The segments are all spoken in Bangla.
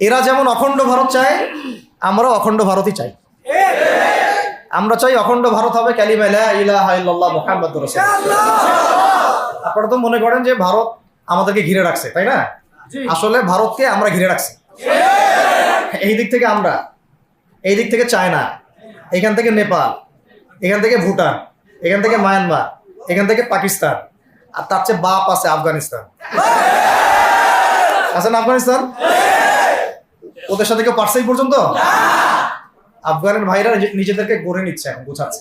এরা যেমন অখণ্ড ভারত চায়, আমরাও অখণ্ড ভারতই চাই। আমরা চাই অখণ্ড ভারত হবে কালিমা লা ইলাহা ইল্লাল্লাহ মুহাম্মাদুর রাসূলুল্লাহ। আপনারা তো মনে করেন যে ভারত আমাদেরকে ঘিরে রাখছে, তাই না? আসলে ভারতকে আমরা ঘিরে রাখছি। এই দিক থেকে আমরা, এই দিক থেকে চায়না, এখান থেকে নেপাল, এখান থেকে ভুটান, এখান থেকে মায়ানমার, এখান থেকে পাকিস্তান, আর তার চেয়ে বাপ আছে আফগানিস্তান। আছে না আফগানিস্তান? ওদের সাথে কেউ পারছে এই পর্যন্ত? আফগানের ভাইরা নিজেদেরকে গড়ে নিচ্ছে, এখন বোঝাচ্ছে।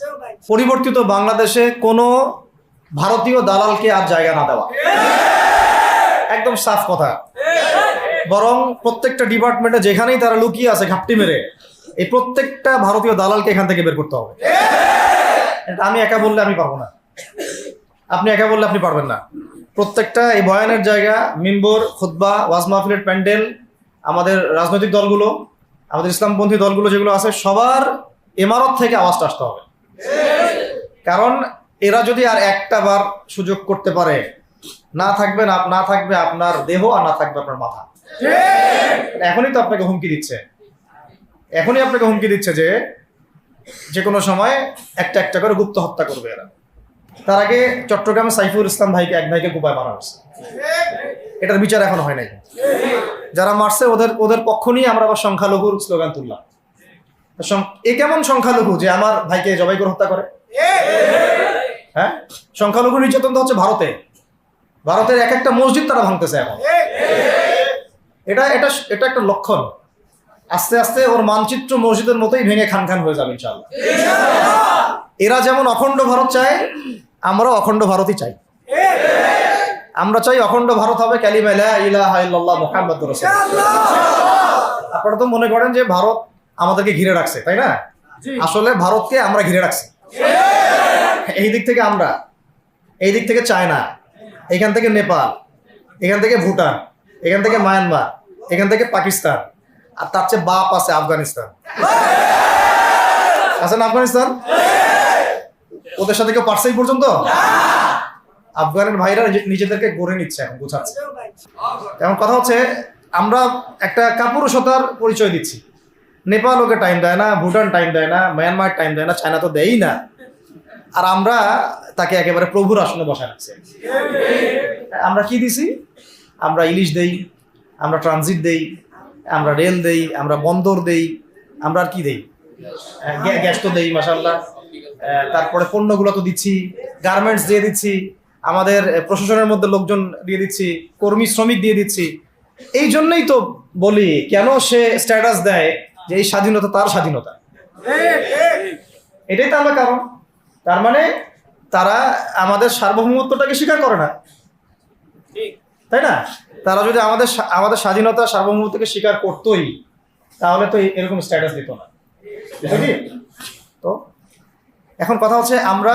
পরিবর্তিত বাংলাদেশে কোনো ভারতীয় দালালকে আর জায়গা না দেওয়া, একদম সাফ কথা। বরং প্রত্যেকটা ডিপার্টমেন্টে যেখানেই তারা লুকিয়ে আছে ঘাপটি মেরে, এই প্রত্যেকটা ভারতীয় দালালকে এখান থেকে বের করতে হবে। আমি একা বললে আমি পারবো না, আপনি একা বললে আপনি পারবেন না। প্রত্যেকটা এই বয়ানের জায়গা, মিম্বর, খুতবা, ওয়াজ মাহফিলের প্যান্ডেল, আমাদের রাজনৈতিক দলগুলো, আমাদের ইসলামপন্থী দলগুলো যেগুলো আছে, সবার ইমারত থেকে আওয়াজটা আসতে হবে। কারণ এরা যদি আর একটা বার সুযোগ করতে পারে, না থাকবে আপনার দেহ, আর না থাকবে আপনার মাথা। এখনই তো আপনাকে হুমকি দিচ্ছে, যে কোনো সময় একটা একটা করে গুপ্ত হত্যা করবে এরা। তার আগে চট্টগ্রামে সাইফুল ইসলাম এক ভাইকে কুপায় মারা হয়েছে, এটার বিচার এখনো হয় নাই। যারা মারছে ওদের পক্ষ নিয়ে আমরা আবার সংখ্যালঘুর স্লোগান তুললাম। এ কেমন সংখ্যালঘু যে আমার ভাইকে জবাই করে হত্যা করে? হ্যাঁ, সংখ্যালঘু নির্যাতন তো হচ্ছে ভারতের এক একটা মসজিদ তারা ভাঙতেছে এখন। এটা একটা লক্ষণ। আস্তে আস্তে ওর মানচিত্র মসজিদের মতোই ভেঙে খান খান হয়ে যাবে ইনশাআল্লাহ। এরা যেমন অখণ্ড ভারত চায়, আমরাও অখণ্ড ভারতই চাই। আমরা চাই অখণ্ড ভারত হবে কালিমা লা ইলাহা ইল্লাল্লাহ মুহাম্মাদুর রাসূলুল্লাহ। আপনারা তো মনে করেন যে ভারত আমাদেরকে ঘিরে রাখছে, তাই না? আসলে ভারতকে আমরা ঘিরে রাখছি। এই দিক থেকে আমরা, এই দিক থেকে চায়না, এখান থেকে নেপাল, এখান থেকে ভুটান, এখান থেকে মায়ানমার, এখান থেকে পাকিস্তান, আর তার চেয়ে বাপ আছে আফগানিস্তান। আছে না আফগানিস্তান? ওদের সাথে কেউ পারছে এই পর্যন্ত? আফগানের ভাইরা নিজেদেরকে গড়ে নিচ্ছে, এখন বোঝাচ্ছে। এখন কথা হচ্ছে, আমরা একটা কাপুরুষতার পরিচয় দিচ্ছি। নেপাল ওকে টাইম দেয় না, ভুটান টাইম দেয় না, মায়ানমার টাইম দেয় না, চায়না তো দেয়ই না, আর আমরা তাকে একেবারে প্রভুর আসনে বসায় রাখছি। আমরা কি দিছি? আমরা ইলিশ দেই, আমরা ট্রানজিট দেই, আমরা রেল দেই, আমরা বন্দর দেই, আমরা আর কি দেই? গ্যাস তো দেই মাশাআল্লাহ। তারপরে পণ্যগুলো তো দিচ্ছি, গার্মেন্টস দিয়ে দিচ্ছি, আমাদের প্রশাসনের মধ্যে লোকজন দিয়ে দিচ্ছি, কর্মী শ্রমিক দিয়ে দিচ্ছি। এই জন্যই তো বলি, কেন সে স্ট্যাটাস দেয় যে এই স্বাধীনতা তার স্বাধীনতা। এটাই তো আমরা কারণ। তার মানে তারা আমাদের সার্বভৌমত্বটাকে স্বীকার করে না, তাই না? তারা যদি আমাদের স্বাধীনতা সার্বভৌমত্বকে স্বীকার করতোই, তাহলে তো এরকম স্ট্যাটাস দিত না। তো এখন কথা হচ্ছে, আমরা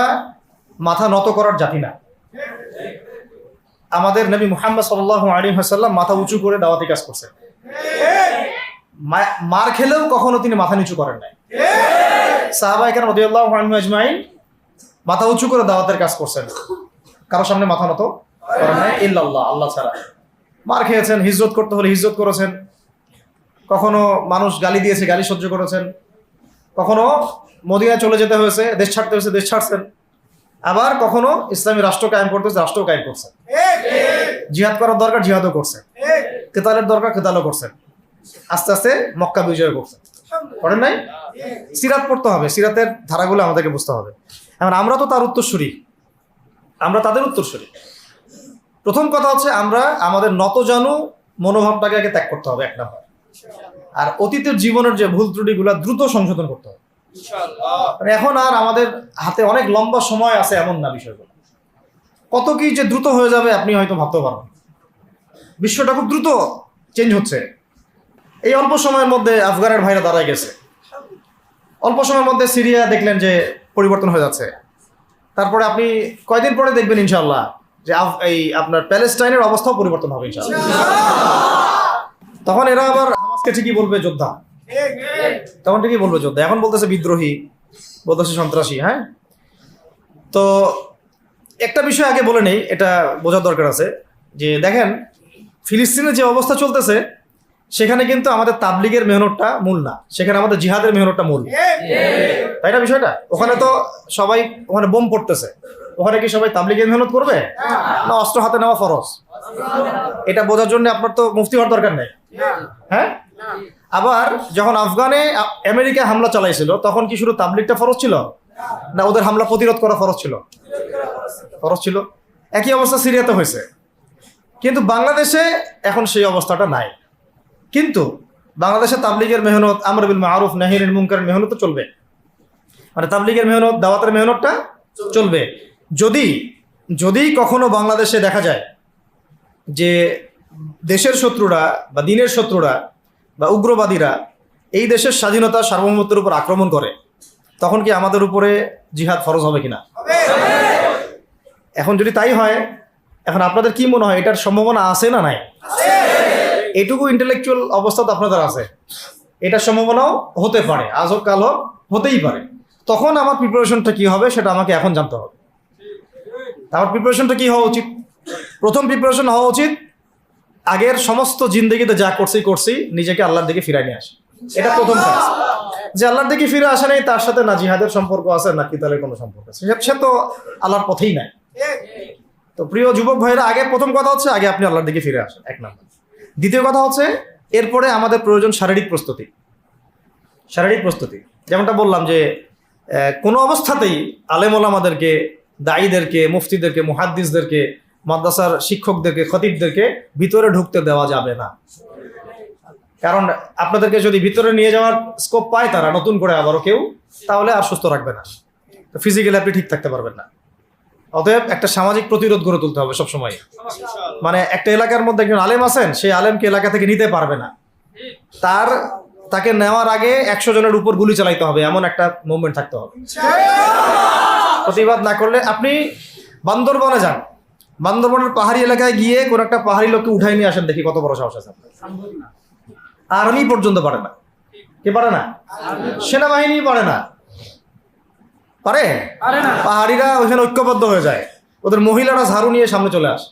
মাথা নত করার জাতি না। আমাদের নবী মুহাম্মদ সাল্লাল্লাহু আলাইহি ওয়াসাল্লাম মাথা উঁচু করে দাওয়াতি কাজ করছেন। মার খেলেও কখনো তিনি মাথা নিচু করেন নাই। সাহাবায়ে কেরাম রাদিয়াল্লাহু আনহুম আজমাইন মাথা উঁচু করে দাওয়াতের কাজ করছেন, কারোর সামনে মাথা নত করেন নাই ইল্লাল্লাহ, আল্লাহ ছাড়া। মার খেয়েছেন, হিজরত করতে হলে হিজরত করেছেন, কখনো মানুষ গালি দিয়েছে, গালি সহ্য করেছেন, কখনো মদিনায় চলে যেতে হয়েছে, দেশ ছাড়তে হয়েছে, দেশ ছাড়ছেন, আবার কখনো ইসলামী রাষ্ট্র কায়েম করতে হয়েছে, রাষ্ট্র কায়েম করছেন। জিহাদ করার দরকার, জিহাদও করছেন, কেতালের দরকার, কেতালও করছেন। আস্তে আস্তে মক্কা বিজয় করছেন, করেন নাই? সিরাত পড়তে হবে, সিরাতের ধারাগুলো আমাদেরকে বুঝতে হবে। এখন আমরা তো তার উত্তরসূরি, আমরা তাদের উত্তরসূরি। প্রথম কথা হচ্ছে, আমরা আমাদের নতজানু মনোভাবটাকে আগে ত্যাগ করতে হবে, এক নাম্বার। আর অতীতের জীবনের যে ভুল ত্রুটিগুলো দ্রুত সংশোধন করতে হবে। এখন আর আমাদের হাতে অনেক লম্বা সময় আছে এমন না, বিষয়গুলো কত কি যে দ্রুত হয়ে যাবে আপনি হয়তো ভাবতেও পারবেন। বিশ্বটা খুব দ্রুত চেঞ্জ হচ্ছে। এই অল্প সময়ের মধ্যে আফগানের ভাইরা দাঁড়ায় গেছে, অল্প সময়ের মধ্যে সিরিয়া দেখলেন যে পরিবর্তন হয়ে যাচ্ছে। তারপরে আপনি কয়দিন পরে দেখবেন ইনশাআল্লাহ যে এই আপনার প্যালেস্টাইনের অবস্থাও পরিবর্তন হবে ইনশাআল্লাহ। তখন এরা আবার হামাসকে ঠিকই বলবে যোদ্ধা, তখন ঠিকই বলবে যোদ্ধা। এখন বলতেছে বিদ্রোহী, বলতেছে সন্ত্রাসী। হ্যাঁ, তো একটা বিষয় আগে বলে নেই, এটা বোঝার দরকার আছে যে দেখেন, ফিলিস্তিনের যে অবস্থা চলতেছে, সেখানে কিন্তু আমাদের তাবলিগের মেহনতটা মূল না, সেখানে আমাদের জিহাদের মেহনতটা মূল, তাই না বিষয়টা? ওখানে তো সবাই ওখানে বোম পড়তেছে, ওখানে কি সবাই তাবলিগের মেহনত করবে না অস্ত্র হাতে নেওয়া ফরজ? এটা বোঝার জন্য আপনার তো মুফতি হওয়ার দরকার নেই। হ্যাঁ, আবার যখন আফগানে আমেরিকা হামলা চালাইছিল তখন কি শুধু তাবলিগটা ফরজ ছিল না ওদের হামলা প্রতিরোধ করা ফরজ ছিল? ফরজ ছিল। একই অবস্থা সিরিয়াতে হয়েছে, কিন্তু বাংলাদেশে এখন সেই অবস্থাটা নাই। কিন্তু বাংলাদেশে তাবলিগের মেহনত, আমর বিল মারুফ নাহি আনিল মুনকারের মেহনত তো চলবে, মানে তাবলিগের মেহনত, দাওয়াতের মেহনতটা চলবে। যদি যদি কখনো বাংলাদেশে দেখা যায় যে দেশের শত্রুরা বা দিনের শত্রুরা বা উগ্রবাদীরা এই দেশের স্বাধীনতা সার্বভৌমত্বের উপর আক্রমণ করে, তখন কি আমাদের উপরে জিহাদ ফরজ হবে কিনা? এখন যদি তাই হয়, এখন আপনাদের কি মনে হয় এটার সম্ভাবনা আছে না নাই? এটুকু ইন্টেলেকচুয়াল অবস্থা তো আপনাদের আছে, এটার সম্ভাবনাও হতে পারে, আজ হোক কাল হোক, হতেই পারে। তখন আমার প্রিপারেশনটা কি হবে সেটা আমাকে এখন জানতে হবে। আমার প্রিপারেশনটা কি হওয়া উচিত? প্রথম প্রিপারেশন হওয়া উচিত আগের সমস্ত জিন্দগিতে যা করছি নিজেকে আল্লাহর দিকে ফিরাই নিয়ে আসে। এটা প্রথম কাজ। যে আল্লাহর দিকে ফিরে আসে নাই, তার সাথে না জিহাদের সম্পর্ক আছে না কিতালের কোনো সম্পর্ক আছে, সে তো আল্লাহর পথেই নাই। তো প্রিয় যুবক ভাইরা, আগে প্রথম কথা হচ্ছে আগে আপনি আল্লাহর দিকে ফিরে আসেন, এক নম্বর। দ্বিতীয় কথা হচ্ছে এরপরে আমাদের প্রয়োজন শারীরিক প্রস্তুতি। শারীরিক প্রস্তুতি যেমনটা বললাম যে কোনো অবস্থাতেই আলেম ওলামাদেরকে, দায়ীদেরকে, মুফতিদেরকে, মুহাদ্দিসদেরকে, মাদ্রাসার শিক্ষকদেরকে, খতিবদেরকে ভিতরে ঢুকতে দেওয়া যাবে না। কারণ আপনাদেরকে যদি ভিতরে নিয়ে যাওয়ার স্কোপ পায় তারা নতুন করে আবারও কেউ, তাহলে আর সুস্থ রাখবে না, ফিজিক্যালি আপনি ঠিক থাকতে পারবেন না। অতএব একটা সামাজিক প্রতিরোধ গড়ে তুলতে হবে সবসময়। মানে একটা এলাকার মধ্যে একজন আলেম আছেন, সেই আলেমকে এলাকা থেকে নিতে পারবে না, তাকে নেওয়ার আগে 100 জনের উপর গুলি চালাইতে হবে, এমন একটা মুভমেন্ট থাকতে হবে। প্রতিবাদ না করলে আপনি বান্দরবনে যান, বান্দরবনের পাহাড়ি এলাকায় গিয়ে কোন একটা পাহাড়ি লোককে উঠাই নিয়ে আসেন, দেখি কত বড় সাহস আছে। আর্মি পর্যন্ত পারে না। কে পারে না? সেনাবাহিনী পারে না। পারে? পাহাড়িরা ওইখানে ঐক্যবদ্ধ হয়ে যায়, ওদের মহিলারা ঝাড়ু নিয়ে সামনে চলে আসে।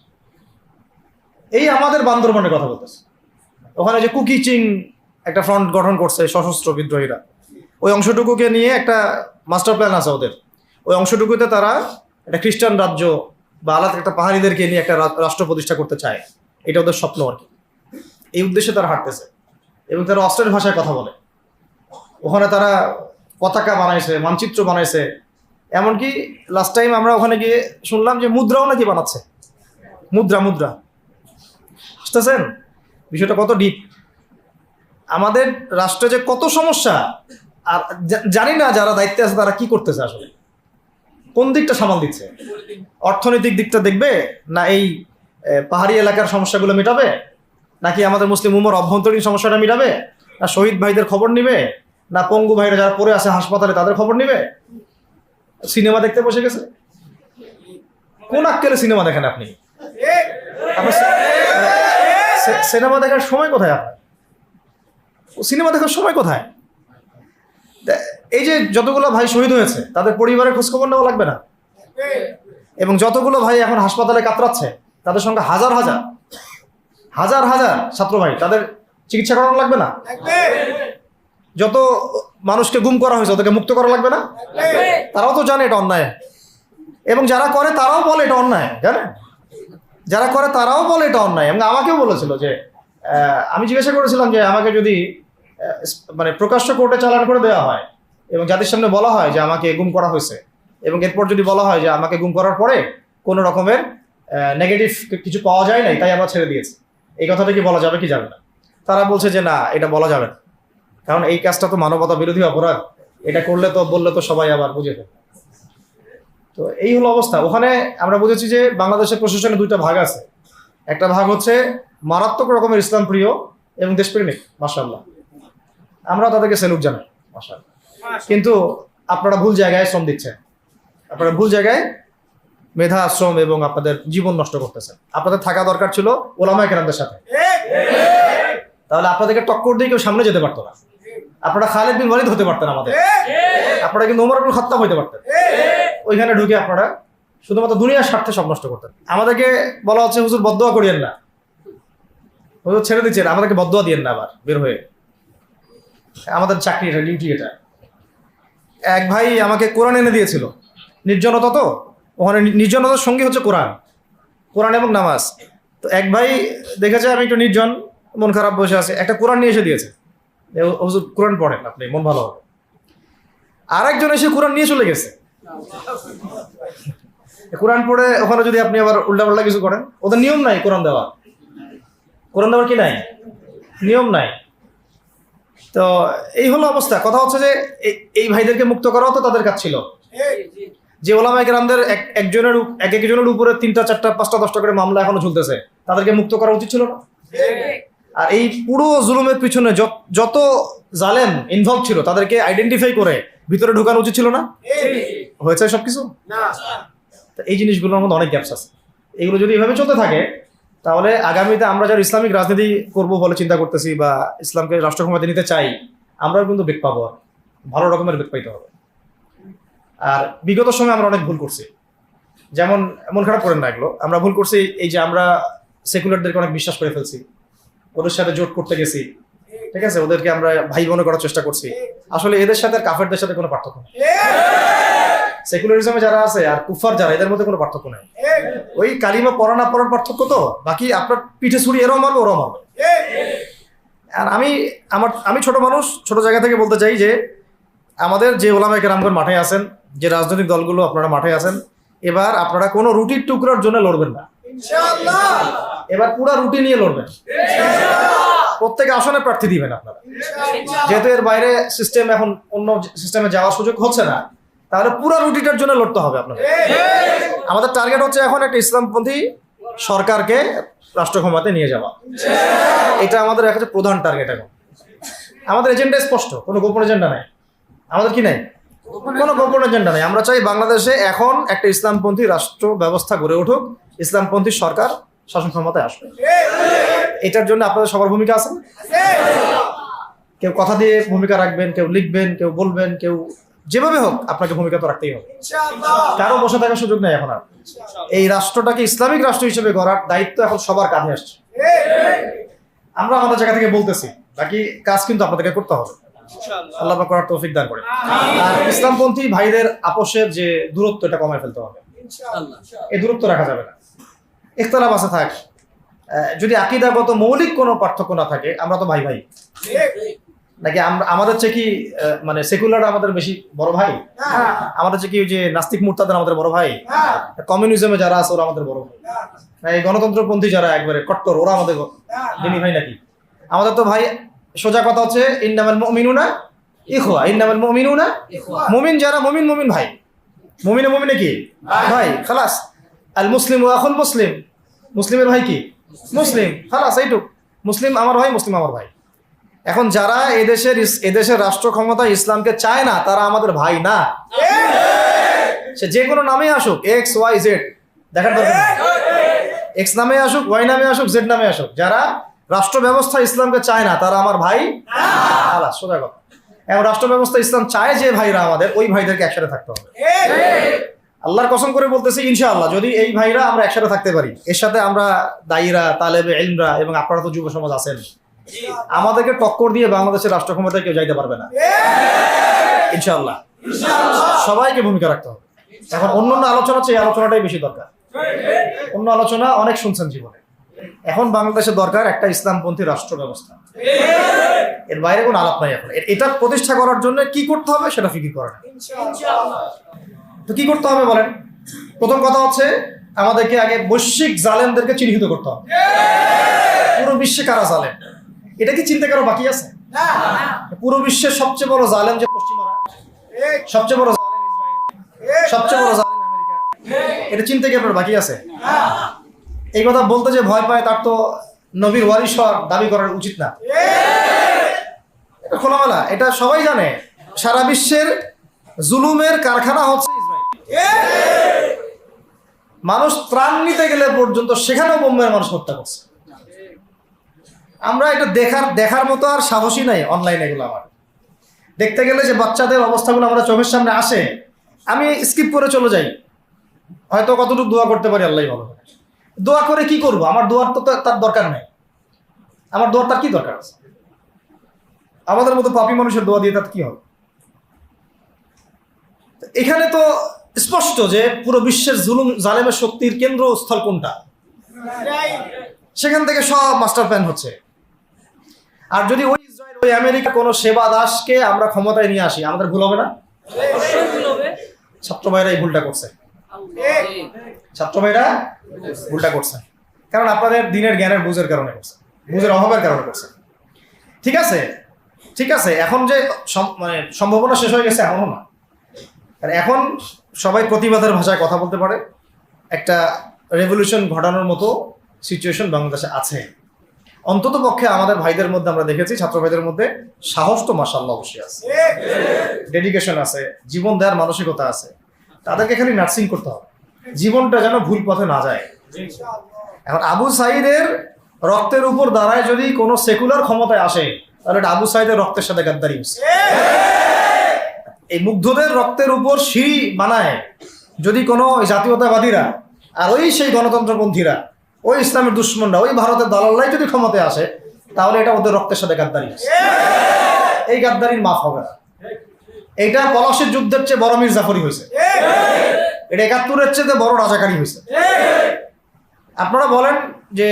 এই আমাদের বান্দরবনের কথা বলতেছে। ওখানে যে কুকিচিং একটা ফ্রন্ট গঠন করছে সশস্ত্র বিদ্রোহীরা, ওই অংশটুকুকে নিয়ে একটা মাস্টার প্ল্যান আছে ওদের। ওই অংশটুকুতে তারা একটা খ্রিস্টান রাজ্য বা আলাদা একটা পাহাড়িদেরকে নিয়ে একটা রাষ্ট্র প্রতিষ্ঠা করতে চায়, এটা ওদের স্বপ্ন আর কি। এই উদ্দেশ্যে তারা হাঁটতেছে এবং তারা অস্ট্রেলিয়ার ভাষায় কথা বলে। ওখানে তারা পতাকা বানাইছে, মানচিত্র বানাইছে, এমনকি লাস্ট টাইম আমরা ওখানে গিয়ে শুনলাম যে মুদ্রাও নাকি বানাচ্ছে। মুদ্রা বুঝতেছেন বিষয়টা কত ডিপ? আমাদের রাষ্ট্রে যে কত সমস্যা, আর জানি না যারা দায়িত্বে আছে তারা কি করতেছে, আসলে কোন দিকটা সামাল দিচ্ছে। অর্থনৈতিক দিকটা দেখবে না এই পাহাড়ি এলাকার সমস্যাগুলো মেটাবে, নাকি আমাদের মুসলিম উম্মার অভ্যন্তরীণ সমস্যাটা মেটাবে, না শহীদ ভাইদের খবর নিবে, না পঙ্গু ভাইরা যারা পড়ে আছে হাসপাতালে তাদের খবর নিবে? সিনেমা দেখতে বসে গেছে। কোন আক্কেলে সিনেমা দেখেন আপনি? সিনেমা দেখার সময় কোথায় আপনার? সিনেমা দেখার সময় কোথায়? এই যে যতগুলো ভাই শহীদ হয়েছে তাদের পরিবারের খোঁজখবর নেওয়া লাগবে না? এবং যতগুলো ভাই এখন হাসপাতালে কাতরাচ্ছে তাদের সঙ্গে হাজার হাজার হাজার হাজার ছাত্র ভাই, তাদের চিকিৎসা করানো লাগবে না? যত মানুষকে গুম করা হয়েছে ওদেরকে মুক্ত করা লাগবে না? তারাও তো জানে এটা অন্যায়, এবং যারা করে তারাও বলে এটা অন্যায়, জানেন? যারা করে তারাও বলে এটা অন্যায়। এবং আমাকেও বলেছিল যে আমি জিজ্ঞাসা করেছিলাম যে আমাকে যদি মানে প্রকাশ্য কোর্টে চালান করে দেওয়া হয় এবং যাদের সামনে বলা হয় যে আমাকে গুম করা হয়েছে, এবং এরপর যদি বলা হয় যে আমাকে গুম করার পরে কোনো রকমের নেগেটিভ কিছু পাওয়া যায় নাই তাই আবার ছেড়ে দিয়েছে, এই কথাটা কি বলা যাবে কি যাবে না? তারা বলছে যে না, এটা বলা যাবে না, কারণ এই কাজটা তো মানবতা বিরোধী অপরাধ, এটা করলে তো বললে তো সবাই আবার বুঝে ফেলবে। তো এই হলো অবস্থা। ওখানে আমরা বুঝেছি যে বাংলাদেশের প্রশাসনে দুইটা ভাগ আছে। একটা ভাগ হচ্ছে মারাত্মক রকমের ইসলাম প্রিয় এবং দেশপ্রেমিক, মাশাআল্লাহ, আমরা তাদেরকে স্যালুট জানাই, মাশাআল্লাহ। কিন্তু আপনারা ভুল জায়গায় শ্রম দিচ্ছেন, আপনারা ভুল জায়গায় মেধা, শ্রম এবং আপনাদের জীবন নষ্ট করতেছেন। আপনাদের থাকা দরকার ছিল ওলামায়ে কেরামদের সাথে, তাহলে আপনাদেরকে টক্কর দিয়ে কেউ সামনে যেতে পারতো না। আপনারা খালিদ বিন ওয়ালিদ হতে পারতেন আমাদের, আপনারা কিন্তু ওমর ইবনে খাত্তাব হতে পারতেন। ওইখানে ঢুকে আপনারা শুধুমাত্র দুনিয়ার স্বার্থে সব নষ্ট করতেন। আমাদেরকে বলা হচ্ছে হুজুর বদদোয়া করিয়েন না, হুজুর ছেড়ে দিচ্ছেন, আমাদেরকে বদদোয়া দিয়েন না আবার বের হয়ে, আমাদের চাকরি এটা, ডিউটি এটা। এক ভাই আমাকে কোরআন এনে দিয়েছিল, নির্জনতা তো, ওখানে নির্জনতার সঙ্গী হচ্ছে কোরআন, কোরআন এবং নামাজ। তো এক ভাই দেখেছে আমি একটু নির্জন, মন খারাপ বসে আছে, একটা কোরআন নিয়ে এসে দিয়েছে, হুজুর কোরআন পড়েন আপনি, মন ভালো হবে। আর একজন এসে কোরআন নিয়ে চলে গেছে। কোরআন পড়ে ওখানে যদি আপনি আবার উল্টাপাল্টা কিছু করেন, ওদের নিয়ম নাই কোরআন দেওয়া, কোরআন দেওয়ার কি নাই, নিয়ম নাই। তো এই হলো অবস্থা। কথা হচ্ছে যে এই ভাইদেরকে মুক্ত করাও তো তাদের কাজ ছিল। যে ওলামায়ে কেরামদের একজনের উপরে 3টা 4টা 5টা 10টা করে মামলা এখনো ঝুলতেছে, তাদেরকে মুক্ত করা উচিত ছিল না? আর এই পুরো জুলুমের পিছনে যত জালেম ইনভলভ ছিল তাদেরকে আইডেন্টিফাই করে ভিতরে ঢোকানো উচিত ছিল না? হয়েছে সবকিছু না। এই জিনিসগুলোর মধ্যে অনেক গ্যাপস আছে। এগুলো যদি এভাবে চলতে থাকে তাহলে আগামীতে আমরা যারা ইসলামিক রাজনীতি করব বলে চিন্তা করতেছি বা ইসলামকে রাষ্ট্র ক্ষমতায় নিতে চাই, আমরাও কিন্তু বেগ পাবো, ভালো রকমের বেগ পাইতে হবে। আর বিগত সময় আমরা অনেক ভুল করছি, যেমন মন খারাপ করেন না, এগুলো আমরা ভুল করছি। এই যে আমরা সেকুলারদেরকে অনেক বিশ্বাস করে ফেলছি, ওদের সাথে জোট করতে গেছি, ঠিক আছে, ওদেরকে আমরা ভাই বোন করার চেষ্টা করছি। আসলে এদের সাথে আর কাফেরদের সাথে কোনো পার্থক্য নেই। সেকুলারিজমে যারা আছে আর কুফার যারা, এদের মধ্যে কোনো পার্থক্য নেই। ওই কালিমা পড়া না পড়ার পার্থক্য তো, বাকি আপনার পিঠে ছুরি এরাও মারবে ওরাও মারবে। আর আমি ছোট মানুষ, ছোট জায়গা থেকে বলতে চাই যে আমাদের যে ওলামায়ে কেরামগণ মাঠে আছেন, যে রাজনৈতিক দলগুলো আপনারা মাঠে আছেন, এবার আপনারা কোনো রুটির টুকরার জন্য লড়বেন না, এবার পুরো রুটি নিয়ে লড়বেন। প্রত্যেক আসনে প্রার্থী দিবেন আপনারা, যেহেতু এর বাইরে সিস্টেম এখন অন্য সিস্টেমে যাওয়ার সুযোগ হচ্ছে না, তাহলে পুরো রুটিটার জন্য লড়তে হবে আপনাদের। আমাদের টার্গেট হচ্ছে এখন একটা ইসলামপন্থী সরকারকে রাষ্ট্র ক্ষমতায় নিয়ে যাওয়া, এটা আমাদের একটা প্রধান টার্গেট। এখন আমাদের এজেন্ডা স্পষ্ট, কোনো গোপন এজেন্ডা নাই। আমাদের কি নাই? কোনো গোপন এজেন্ডা নাই। আমরা চাই বাংলাদেশে এখন একটা ইসলামপন্থী রাষ্ট্র ব্যবস্থা গড়ে উঠুক, ইসলামপন্থী সরকার শাসন ক্ষমতায় আসবে। এটার জন্য আপনাদের সবার ভূমিকা আছে। কেউ কথা দিয়ে ভূমিকা রাখবেন, কেউ লিখবেন, কেউ বলবেন, কেউ যেভাবে হোক আপনাকে ভূমিকা তো রাখতেই হবে। কারো বসে থাকার সুযোগ নেই এখন আর। এই রাষ্ট্রটাকে ইসলামিক রাষ্ট্র হিসেবে গড়ার দায়িত্ব এখন সবার কাঁধে আসছে। আমরা আমাদের জায়গা থেকে বলতেছি, বাকি কাজ কিন্তু আপনাদেরকে করতে হবে। আল্লাহ পাক করার তৌফিক দান করে। আর ইসলামপন্থী ভাইদের আপোষের যে দূরত্ব, এটা কমায় ফেলতে হবে। এই দূরত্ব রাখা যাবে না। ইখতিলাফ আছে থাক, যদি আকীদাগত মৌলিক কোনো পার্থক্য না থাকে, আমরা তো ভাই ভাই নাকি? আমাদের চেয়ে কি মানে সেকুলার আমাদের বেশি বড় ভাই? আমাদের চেয়ে কি ওই যে নাস্তিক মুরতাদ আমাদের বড় ভাই? কমিউনিজমে যারা আছে ওরা আমাদের বড় ভাই? এই গণতন্ত্রপন্থী যারা একবারে কট্টর, ওরা আমাদের দিনী ভাই নাকি? আমাদের তো ভাই, সোজা কথা হচ্ছে ইন্নামাল মুমিনুনা ইখওয়া, ইন্নামাল মুমিনুনা ইখওয়া। মুমিন যারা, মুমিন ভাই, মুমিনে কি ভাই, খালাস। আল মুসলিম ওয়া আখুল মুসলিম, মুসলিমের ভাই কি মুসলিম, খালাস, এইটুক। মুসলিম আমার ভাই, মুসলিম আমার ভাই। এখন যারা এদেশের রাষ্ট্র ক্ষমতায় ইসলামকে চায় না, তারা আমাদের ভাই না। সে যে কোনো নামে আসুক, এক্স ওয়াই জেড, দেখার দরকার নেই। এক্স নামে আসুক, ওয়াই নামে আসুক, জেড নামে আসুক, যারা রাষ্ট্র ব্যবস্থা ইসলামকে চায় না, তারা আমার ভাই আলাদা, সোজা কথা। এখন রাষ্ট্র ব্যবস্থা ইসলাম চায় যে ভাইরা আমাদের, ওই ভাইদেরকে একসাথে থাকতে হবে। আল্লাহর কসম করে বলতেছি, ইনশাআল্লাহ যদি এই ভাইরা আমরা একসাথে থাকতে পারি, এর সাথে আমরা দায়ীরা, তালেবে ইলমরা এবং আপনারা তো যুব সমাজ আছেন, আমাদেরকে টক্কর দিয়ে বাংলাদেশের রাষ্ট্র ক্ষমতায় কেউ যাইতে পারবে না ইনশাআল্লাহ। সবাইকে ভূমিকা রাখতে হবে। এখন অন্য আলোচনা চেয়ে আলোচনাটাই বেশি দরকার। অন্য আলোচনা অনেক শুনছেন জীবনে, এখন বাংলাদেশের দরকার একটা ইসলামপন্থী রাষ্ট্র ব্যবস্থা। এর বাইরে কোনো আলাপ নাই। এখন এটা প্রতিষ্ঠা করার জন্য কি করতে হবে সেটা ফিকির করা। তো কি করতে হবে বলেন? প্রথম কথা হচ্ছে আমাদেরকে আগে বৈশ্বিক জালেমদেরকে চিহ্নিত করতে হবে। পুরো বিশ্বে কারা জালেম, এটা কি চিন্তা করা বাকি আছে? পুরো বিশ্বের সবচেয়ে বড় জালেম যে পশ্চিমারা, সবচেয়ে বড় জালেম ইসরায়েল, সবচেয়ে বড় জালেম আমেরিকা, এটা চিন্তা কি আপনার বাকি আছে? এই কথা বলতে যে ভয় পায়, তার তো নবীর ওয়ারিস হওয়ার দাবি করার উচিত না। এটা খোলামেলা, এটা সবাই জানে। সারা বিশ্বের জুলুমের কারখানা হচ্ছে ইসরায়েল। মানুষ ত্রাণ নিতে গেলে পর্যন্ত সেখানেও বোম্বের মানুষ হত্যা করছে। আমরা এটা দেখার মতো আর সাহসী নাই। অনলাইনে এগুলো আমার দেখতে গেলে যে বাচ্চাদের অবস্থাগুলো আমরা চোখের সামনে আসে, আমি স্কিপ করে চলে যাই। হয়তো কতটুকু দোয়া করতে পারি আল্লাহ ভালো। দোয়া করে কি করব? আমার দোয়ার তো তার দরকার নেই। আমার দোয়ার তার কি দরকার আছে? আমাদের মতো পাপী মানুষের দোয়া দিয়ে তার কি হবে? এখানে তো স্পষ্ট যে পুরো বিশ্বের জুলুম জালেমের শক্তির কেন্দ্রস্থল কোনটা, সেখান থেকে সব মাস্টার প্ল্যান হচ্ছে। আর যদি ওই ইসরায়েল ওই আমেরিকা কোনো সেবা দাসকে আমরা ক্ষমতায় নিয়ে আসি, আমাদের ভুল হবে না? ছাত্র ভাইরা এই ভুলটা করছে, ছাত্র ভাইরা ভুলটা করছে, কারণ আপনাদের দিনের জ্ঞানের বুঝের কারণে করছে, বুঝের অভাবের কারণে করছে। ঠিক আছে, ঠিক আছে, এখন যে মানে সম্ভাবনা শেষ হয়ে গেছে এমনও না। আর এখন সবাই প্রতিবাদের ভাষায় কথা বলতে পারে, একটা রেভলিউশন ঘটানোর মতো সিচুয়েশন বাংলাদেশে আছে। অন্তত পক্ষে আমাদের ভাইদের মধ্যে আমরা দেখেছি, ছাত্র ভাইদের মধ্যে সাহস তো মাশাআল্লাহ অবশ্যই আছে, ডেডিকেশন আছে, জীবন দেওয়ার মানসিকতা আছে। তাদেরকে খালি নার্সিং করতে হবে, জীবনটা যেন ভুল পথে না যায়। এখন আবু সাঈদের রক্তের উপর দাঁড়ায় যদি কোনো সেকুলার ক্ষমতায় আসে, তাহলে এটা আবু সাঈদের রক্তের সাথে গাদ্দারি হচ্ছে। এই মুগ্ধদের রক্তের উপর সিঁড়ি বানায় যদি কোনো জাতীয়তাবাদীরা আর ওই সেই গণতন্ত্রপন্থীরা, ওই ইসলামের দুশ্মনরা, ওই ভারতের দালাল্লাই যদি ক্ষমতায় আসে, তাহলে এটা ওদের রক্তের সাথে গাদ্দারি আছে। এই গাদ্দারির মাফ হবে না। এইটা পলাশির যুদ্ধের চেয়ে বড় মীর জাফরি হয়েছে, এটা ৭১-এর চেয়ে বড় রাজাকারী হয়েছে। আপনারা বলেন যে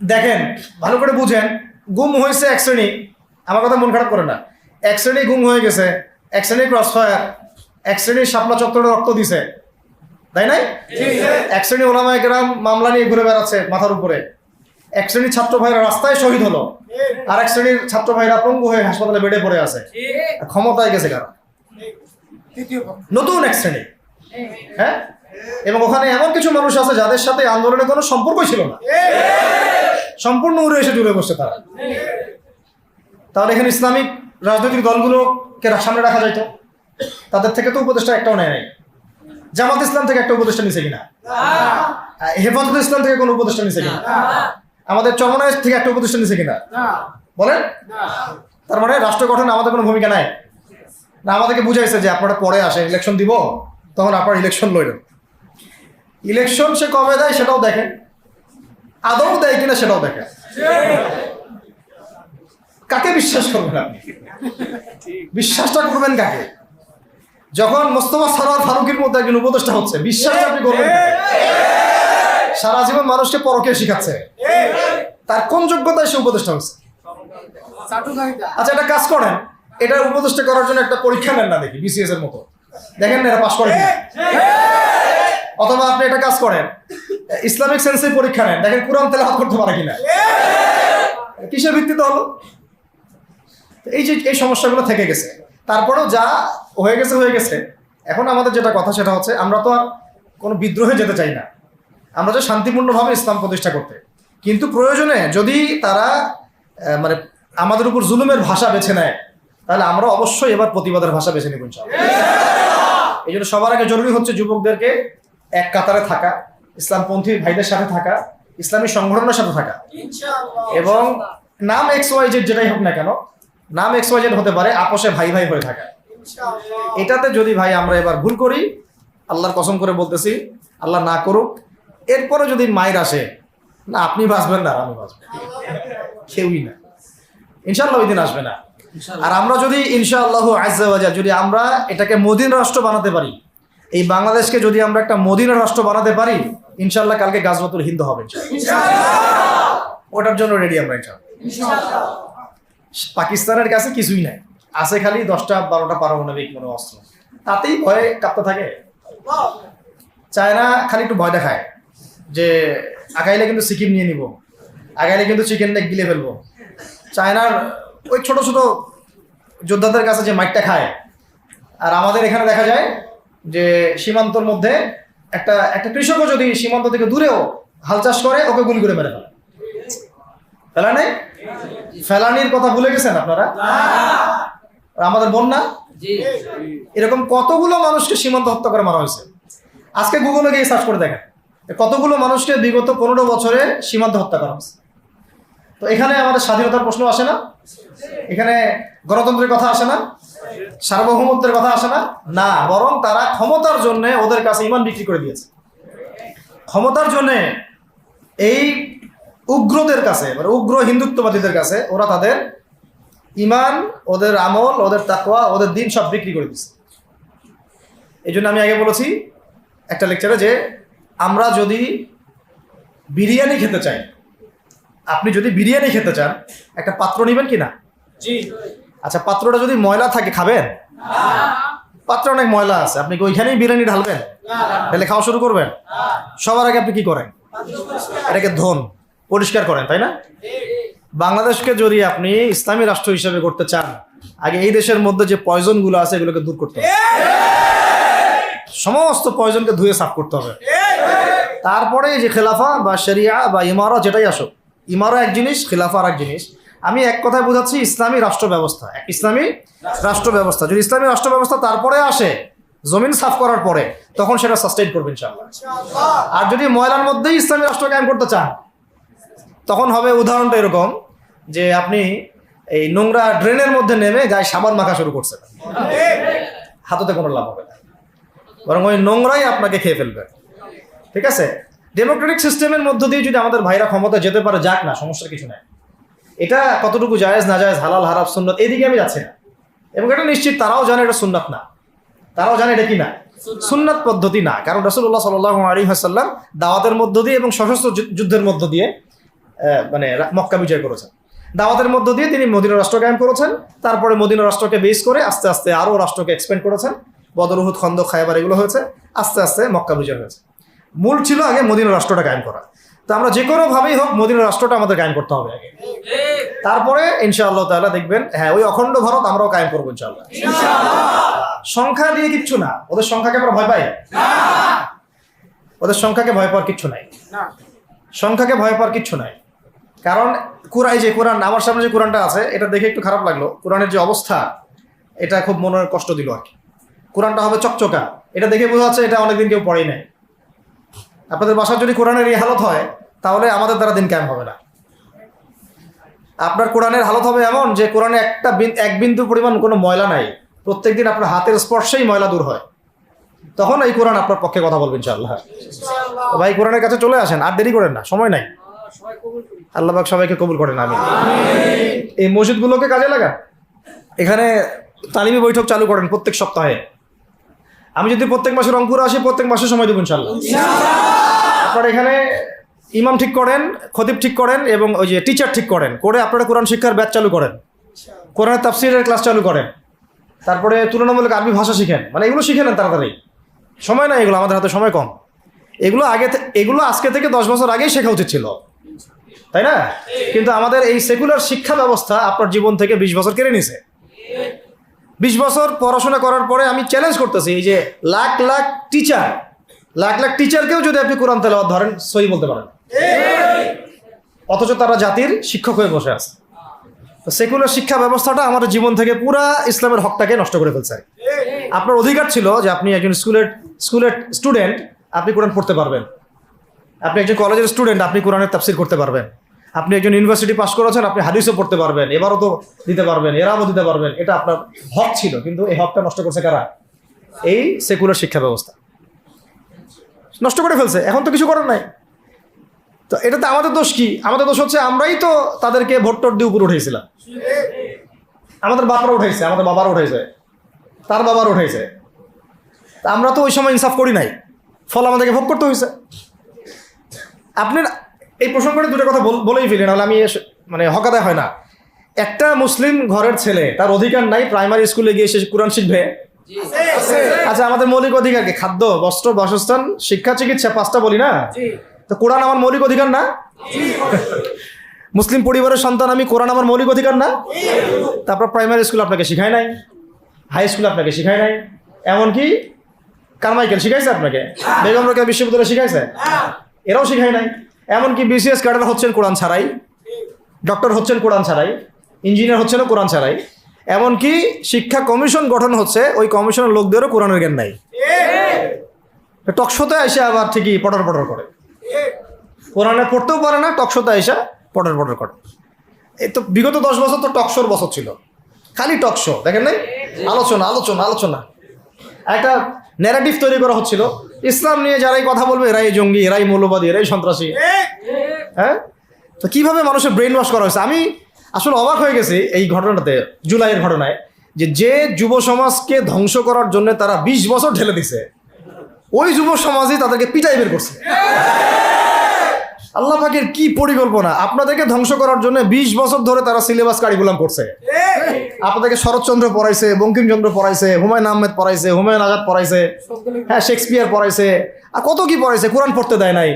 দেখেন, ভালো করে বুঝেন, গুম হয়েছে এক শ্রেণী, আমার কথা মন খারাপ করে না, এক শ্রেণী গুম হয়ে গেছে, এক শ্রেণী ক্রস ফায়ার, এক শ্রেণী শাপলা চত্বরে রক্ত দিছে, তাই নাই? এক শ্রেণী ওলামায়ে কেরাম মামলা নিয়ে ঘুরে বেড়াচ্ছে মাথার উপরে, এক শ্রেণীর ছাত্র ভাইরা রাস্তায় শহীদ হলো, আর এক শ্রেণীর ছাত্র ভাইরা পঙ্গু হয়ে হাসপাতালে বেডে পড়ে আছে। ক্ষমতায় গেছে কারা? নতুন এক শ্রেণী। হ্যাঁ, এবং ওখানে এমন কিছু মানুষ আছে যাদের সাথে আন্দোলনের কোনো সম্পর্কই ছিল না, সম্পূর্ণ উড়ে এসে জুড়ে বসছে তারা। তাহলে এখানে ইসলামিক রাজনৈতিক দলগুলোকে সামনে রাখা যাইতো, তাদের থেকে তো উপদেষ্টা একটাও নেয় নাই। জামাত ইসলাম থেকে একটা উপদেষ্টা নিছে কিনা? হেফাজত ইসলাম থেকে কোনো উপদেষ্টা নিছে কিনা? আমাদের চরমনায় থেকে একটা উপদেষ্টা নিছে কিনা? বলেন। তার মানে রাষ্ট্র গঠনে আমাদের কোনো ভূমিকা নাই না। আমাদেরকে বুঝাইছে যে আপনারা পরে আসেন, ইলেকশন দিব, তখন আপনারা ইলেকশন লড়েন। ইলেকশন সে কবে দেয় সেটাও দেখেন, আদৌ দেয় কিনা সেটাও দেখেন। কাকে বিশ্বাস করবেন আপনি? বিশ্বাসটা করবেন কাকে? যখন মোস্তফা সরোয়ার ফারুকের মধ্যে একজন উপদেষ্টা হচ্ছে, বিশ্বাসটা আপনি করবেন কাকে? সারা জীবন মানুষকে পরকে শিখাচ্ছে, তার কোন যোগ্যতায় সে উপদেষ্টা হচ্ছে? আচ্ছা, একটা কাজ করেন, এটা উপদেষ্টা করার জন্য একটা পরীক্ষা নেন না, দেখি বিসিএস এর মতো, দেখেন না এরা পাস করে কিনা। অথবা আপনি একটা কাজ করেন, ইসলামিক সেন্সের পরীক্ষা নেন, দেখেন কোরআন তেলাওয়াত করতে পারে কিনা। কিসের ভিত্তিতে হলো? এই যে এই সমস্যাগুলো থেকে গেছে। তারপরেও যা হয়ে গেছে হয়ে গেছে। এখন আমাদের যেটা কথা সেটা হচ্ছে, আমরা তো আর কোনো বিদ্রোহে যেতে চাই না, আমরা যে শান্তিপূর্ণভাবে ইসলাম প্রতিষ্ঠা করতে। কিন্তু প্রয়োজনে যদি তারা মানে আমাদের উপর জুলুমের ভাষা বেছে নেয়, তাহলে আমরা অবশ্যই এবার প্রতিবাদের ভাষা বেছে নেব ইনশাআল্লাহ। এই জন্য সবার আগে জরুরি হচ্ছে যুবকদেরকে এক কাতারে থাকা, ইসলামপন্থী ভাইদের সাথে থাকা, ইসলামী সংগঠনের সাথে থাকা, এবং নাম XYZ যেটাই হোক না কেন, নাম XYZ হতে পারে, আপোষে ভাই ভাই হয়ে থাকা। এটাতে যদি ভাই আমরা এবার ভুল করি, আল্লাহর কসম করে বলতেছি, আল্লাহ না করুক, এরপরে যদি মায়ের আসে, না আপনি বাঁচবেন না আমি বাঁচবো, কেউই না, ইনশাআল্লাহ ওই দিন আসবে না। আর আমরা যদি ইনশাআল্লাহ আজ্জা ওয়া জাল যদি আমরা এটাকে মদিনা রাষ্ট্র বানাতে পারি, এই বাংলাদেশকে যদি আমরা একটা মদিনা রাষ্ট্র বানাতে পারি, ইনশাআল্লাহ কালকে গাজওয়াতুল হিন্দ হবে ইনশাআল্লাহ। ওটার জন্য রেডি আমরা ইনশাআল্লাহ। পাকিস্তানের কাছে কিছুই নাই, আছে খালি 10টা-12টা পারমাণবিক কোনো অস্ত্র, তাতেই ভয়ে কাঁপতে থাকে। চায়না খালি একটু ভয় দেখায় যে আগাইলে কিন্তু সিকিম নিয়ে নিব, আগাইলে কিন্তু চিকেন নেক গিলে ফেলবো। চায়নার ওই ছোট ছোট যোদ্ধাদের কাছে যে মাইকটা খায়, আর আমাদের এখানে দেখা যায় যে সীমান্তর মধ্যে একটা কৃষকও যদি সীমান্ত থেকে দূরেও হাল চাষ করে, ওকে গুলি করে মেরে ফেলে। ফেলা নেই, ফেলানির কথা ভুলে গেছেন আপনারা? আমাদের বন্যা, এরকম কতগুলো মানুষকে সীমান্ত হত্যা করে মারা হয়েছে। আজকে গুগলে গিয়ে সার্চ করে দেখেন কতগুলো মানুষকে বিগত 15 বছরে সীমান্ত হত্যা করা হয়েছে। তো এখানে আমাদের স্বাধীনতার প্রশ্ন আসে না, এখানে গণতন্ত্রের কথা আসে না, সার্বভৌমত্বের কথা আসে না, না, বরং তারা ক্ষমতার জন্য ওদের কাছে ঈমান বিক্রি করে দিয়েছে। ক্ষমতার জন্য এই উগ্রদের কাছে, মানে উগ্র হিন্দুত্ববাদীদের কাছে ওরা তাদের ইমান, ওদের আমল, ওদের তাকওয়া, ওদের দিন সব বিক্রি করে দিচ্ছে। এই জন্য আমি আগে বলেছি একটা লেকচারে যে আমরা যদি বিরিয়ানি খেতে চাই, আপনি যদি বিরিয়ানি খেতে চান একটা পাত্র নেবেন কি না? জি। আচ্ছা, পাত্রটা যদি ময়লা থাকে খাবেন? পাত্র অনেক ময়লা আছে, আপনি কি ওইখানেই বিরিয়ানি ঢালবেন? তাহলে খাওয়া শুরু করবেন? সবার আগে আপনি কি করেন? এটাকে ধোন, পরিষ্কার করেন, তাই না? বাংলাদেশকে যদি আপনি ইসলামী রাষ্ট্র হিসেবে করতে চান, আগে এই দেশের মধ্যে যে পয়জন গুলো আছে এগুলোকে দূর করতে হবে, সমস্ত পয়জনকে ধুয়ে সাফ করতে হবে। তারপরে যে খেলাফা বা শরিয়া বা ইমারা যেটাই আসুক, ইমারা এক জিনিস, খেলাফা আর এক জিনিস। আমি এক কথায় বোঝাচ্ছি ইসলামী রাষ্ট্র ব্যবস্থা, ইসলামী রাষ্ট্র ব্যবস্থা। যদি ইসলামী রাষ্ট্র ব্যবস্থা তারপরে আসে জমিন সাফ করার পরে, তখন সেটা সাস্টেইন করবে ইনশাআল্লাহ। আর যদি ময়লার মধ্যেই ইসলামী রাষ্ট্র কায়েম করতে চান, তখন হবে উদাহরণটা এরকম যে আপনি এই নোংরা ড্রেনের মধ্যে নেমে গায়ে সাবান মাখা শুরু করছেন, হাততে কোনো লাভ হবে না, বরং ওই নোংরাই আপনাকে খেয়ে ফেলবে। ঠিক আছে? ডেমোক্রেটিক সিস্টেমের মধ্য দিয়ে যদি আমাদের ভাইরা ক্ষমতা যেতে পারে, যাক না, সমস্যার কিছু নাই। এটা কতটুকু জায়েজ না জায়েজ, হালাল হারাম সুন্নাত, এইদিকে আমি যাচ্ছি না। এবং এটা নিশ্চিত তারাও জানে এটা সুন্নাত না, তারাও জানে এটা কি না, সুন্নাত পদ্ধতি না। কারণ রাসূলুল্লাহ সাল্লাল্লাহু আলাইহি ওয়াসাল্লাম দাওয়াতের মধ্য দিয়ে এবং সশস্ত্র যুদ্ধের মধ্য দিয়ে মানে মক্কা বিজয় করেছেন। দাওয়াতের মধ্য দিয়ে তিনি মদিনা রাষ্ট্র কায়েম করেছেন। তারপরে মদিনা রাষ্ট্রকে বেস করে আস্তে আস্তে আরও রাষ্ট্রকে এক্সপেন্ড করেছেন। বদর, উহুদ, খন্দক, খায়বার এগুলো হয়েছে, আস্তে আস্তে মক্কা বিজয় হয়েছে। মূল ছিল আগে মদিনা রাষ্ট্রটা কায়েম করা। তো আমরা যে কোনোভাবেই হোক মদিনা রাষ্ট্রটা আমাদের কায়েম করতে হবে আগে, তারপরে ইনশাআল্লাহ তাআলা দেখবেন হ্যাঁ ওই অখণ্ড ভারত আমরাও কায়েম করবো ইনশাআল্লাহ। সংখ্যা দিয়ে কিচ্ছু না, ওদের সংখ্যাকে আমরা ভয় পাই? ওদের সংখ্যাকে ভয় পাওয়ার কিচ্ছু নাই, সংখ্যাকে ভয় পাওয়ার কিচ্ছু নাই। কারণ কোরআন, আমার সামনে যে কোরআনটা আছে এটা দেখে একটু খারাপ লাগলো। কোরআনের যে অবস্থা, এটা খুব মনের কষ্ট দিল আর কি। কোরআনটা হবে চকচকা, এটা দেখে বোঝা যাচ্ছে এটা অনেকদিন কেউ পড়েই নাই। আপনাদের বাসার যদি কোরআনের এই হালত হয়, তাহলে আমাদের দ্বারা দিন কায়েম হবে না। আপনার কোরআনের হালত হবে এমন যে কোরআনে এক বিন্দু পরিমাণ কোনো ময়লা নাই, প্রত্যেকদিন আপনার হাতের স্পর্শেই ময়লা দূর হয়, তখন এই কোরআন আপনার পক্ষে কথা বলবেন ইনশাআল্লাহ। ভাই কোরআনের কাছে চলে আসেন, আর দেরি করেন না, সময় নাই। আল্লাহ পাক সবাইকে কবুল করেন, আমিন। এই মসজিদগুলোকে কাজে লাগান, এখানে তালিমি বৈঠক চালু করেন প্রত্যেক সপ্তাহে। আমি যদি প্রত্যেক মাসে রংপুরে আসি, প্রত্যেক মাসে সময় দেবো ইনশাআল্লাহ। আপনারা এখানে ইমাম ঠিক করেন, খতিব ঠিক করেন এবং ওই যে টিচার ঠিক করেন, করে আপনারা কোরআন শিক্ষার ব্যাচ চালু করেন, কোরআনের তাফসীরের ক্লাস চালু করেন, তারপরে তুলনামূলক আরবি ভাষা শিখেন। মানে এগুলো শিখে নেন তাড়াতাড়ি, সময় নাই এগুলো, আমাদের হাতে সময় কম। এগুলো আজকে থেকে 10 বছর আগেই শেখা উচিত ছিল, তাই না? কিন্তু আমাদের এই সেকুলার শিক্ষা ব্যবস্থা আপনার জীবন থেকে 20 বছর কেড়ে নিছে। 20 বছর পড়াশোনা করার পরে আমি চ্যালেঞ্জ করতেছি, এই যে লাখ লাখ টিচারকেও যদি আপনি কোরআন তেলাওয়াত ধরেন, সহি বলতে পারেন, অথচ তারা জাতির শিক্ষক হয়ে বসে আছে। তো সেকুলার শিক্ষা ব্যবস্থাটা আমাদের জীবন থেকে পুরা ইসলামের হকটাকে নষ্ট করে ফেলছে। আপনার অধিকার ছিল যে আপনি একজন স্কুলের স্টুডেন্ট, আপনি কোরআন পড়তে পারবেন। আপনি একজন কলেজের স্টুডেন্ট, আপনি কোরআনের তাফসীর করতে পারবেন। আপনি একজন ইউনিভার্সিটি পাস করেছেন, আপনি হাদিসও পড়তে পারবেন, এবারও তো দিতে পারবেন, এরাও দিতে পারবেন। এটা আপনার হক ছিল, কিন্তু এই হকটা নষ্ট করছে কারা? এই সেকুলার শিক্ষা ব্যবস্থা নষ্ট করে ফেলছে। এখন তো কিছু করার নাই। তো এটাতে আমাদের দোষ কি? আমাদের দোষ হচ্ছে আমরাই তো তাদেরকে ভোট টোট দিয়ে উপরে উঠেছিলাম। আমাদের বাপরা উঠেছে, আমাদের বাবারা উঠেছে, তার বাবার উঠেছে। আমরা তো ওই সময় ইনসাফ করি নাই, ফল আমাদেরকে ভোগ করতে হয়েছে। আপনার এই প্রসঙ্গে দুটো কথা বলেই ফেলি, নাহলে আমি মানে হকাদায় হয় না। একটা মুসলিম ঘরের ছেলে, তার অধিকার নাই প্রাইমারি স্কুলে গিয়ে সে কোরআন শিখবে? আচ্ছা, আমাদের মৌলিক অধিকার কি? খাদ্য, বস্ত্র, বাসস্থান, শিক্ষা, চিকিৎসা, 5টা বলি না? তো কোরআন আমার মৌলিক অধিকার না? মুসলিম পরিবারের সন্তান আমি, কোরআন আমার মৌলিক অধিকার না? তারপর প্রাইমারি স্কুল আপনাকে শিখায় নাই, হাই স্কুল আপনাকে শিখায় নাই, এমনকি কারমাইকেল শিখাইছে আপনাকে, বেগম রোকেয়া বিশ্ববিদ্যালয় শিখাইছে, এরাও শিখায় নাই। এমনকি বিসিএস ক্যাডার হচ্ছেন কোরআন ছাড়াই, ডক্টর হচ্ছেন কোরআন ছাড়াই, ইঞ্জিনিয়ার হচ্ছেন কোরআন ছাড়াই। এমনকি শিক্ষা কমিশন গঠন হচ্ছে, ওই কমিশনের লোকদেরও কোরআনের জ্ঞান নাই। টকশোতে এসে আবার ঠিকই পটর করে, কোরআনে পড়তেও পারে না, টকশোতে এসে পটর করে। এই তো বিগত 10 বছর তো টকশোর বছর ছিল, খালি টকশো, দেখেন নাই? আলোচনা একটা ন্যারেটিভ তৈরি করা হচ্ছিল, ইসলাম নিয়ে যারাই কথা বলবে এরাই জঙ্গি, এরাই মৌলবাদী, এরাই সন্ত্রাসী। হ্যাঁ, তো কিভাবে মানুষের ব্রেন ওয়াশ করা হয়েছে, আমি আসলে অবাক হয়ে গেছি এই ঘটনাটাতে, জুলাইয়ের ঘটনায়, যে যুব সমাজকে ধ্বংস করার জন্য তারা 20 বছর ঢেলে দিছে, ওই যুব সমাজই তাদেরকে পিটাই বের করছে। আল্লাহ পাকের কি পরিকল্পনা! আপনাদেরকে ধ্বংস করার জন্য 20 বছর ধরে তারা সিলেবাস কারিকুলাম করছে। আপনাদেরকে শরৎচন্দ্র পড়াইছে, বঙ্কিমচন্দ্র পড়াইছে, হুমায়ুন আহমেদ পড়াইছে, হুমায়ুন আজাদ পড়াইছে, হ্যাঁ শেক্সপিয়ার পড়াইছে, আর কত কি পড়াইছে। কোরআন পড়তে দেয় নাই,